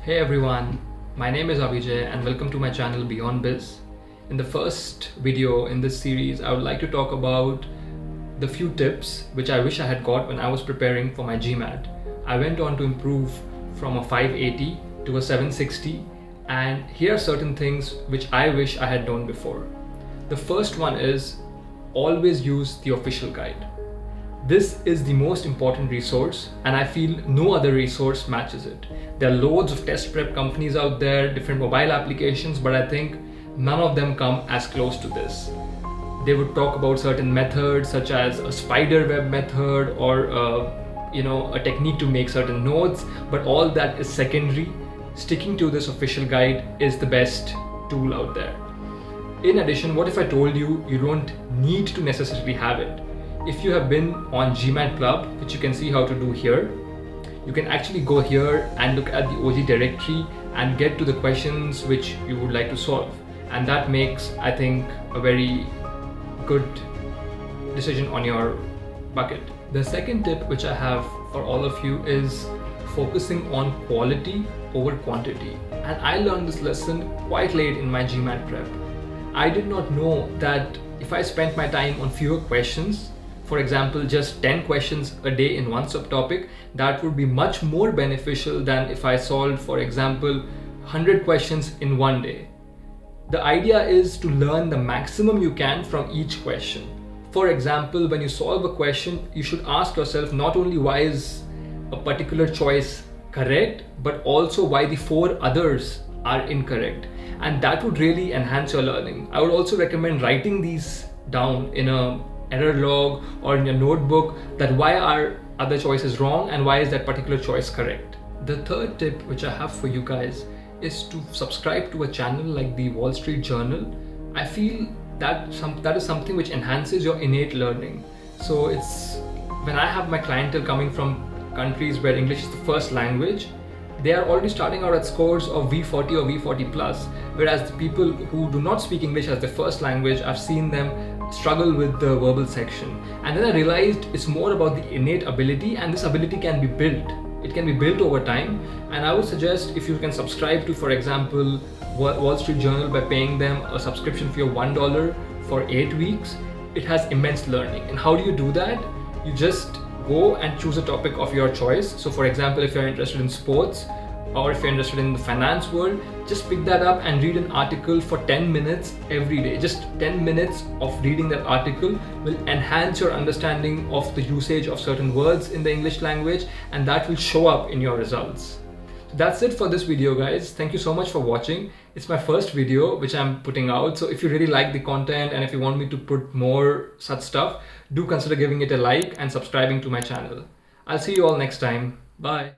Hey everyone, my name is Abhijay and welcome to my channel Beyond Biz. In the first video in this series, I would like to talk about the few tips which I wish I had got when I was preparing for my GMAT. I went on to improve from a 580 to a 760, and here are certain things which I wish I had known before. The first one is always use the official guide. This is the most important resource and I feel no other resource matches it. There are loads of test prep companies out there, different mobile applications, but I think none of them come as close to this. They would talk about certain methods such as a spider web method or a technique to make certain notes, but all that is secondary. Sticking to this official guide is the best tool out there. In addition, what if I told you you don't need to necessarily have it? If you have been on GMAT Club, which you can see how to do here, you can actually go here and look at the OG directory and get to the questions which you would like to solve. And that makes, I think, a very good decision on your bucket. The second tip which I have for all of you is focusing on quality over quantity. And I learned this lesson quite late in my GMAT prep. I did not know that if I spent my time on fewer questions, for example, just 10 questions a day in one subtopic, that would be much more beneficial than if I solved, for example, 100 questions in one day. The idea is to learn the maximum you can from each question. For example, when you solve a question, you should ask yourself not only why is a particular choice correct, but also why the 4 others are incorrect. And that would really enhance your learning. I would also recommend writing these down in a error log or in your notebook, that why are other choices wrong and why is that particular choice correct. The third tip which I have for you guys is to subscribe to a channel like the Wall Street Journal. I feel that is something which enhances your innate learning. So it's when I have my clientele coming from countries where English is the first language, they are already starting out at scores of V40 or V40 plus, whereas the people who do not speak English as their first language, I've seen them struggle with the verbal section. And then I realized it's more about the innate ability, and this ability can be built. It can be built over time, and I would suggest if you can subscribe to, for example, Wall Street Journal by paying them a subscription fee of $1 for 8 weeks, it has immense learning. And how do you do that? You just go and choose a topic of your choice. So for example, if you're interested in sports or if you're interested in the finance world, just pick that up and read an article for 10 minutes every day. Just 10 minutes of reading that article will enhance your understanding of the usage of certain words in the English language, and that will show up in your results. So that's it for this video, guys. Thank you so much for watching. It's my first video which I'm putting out, so if you really like the content and if you want me to put more such stuff, do consider giving it a like and subscribing to my channel. I'll see you all next time. Bye.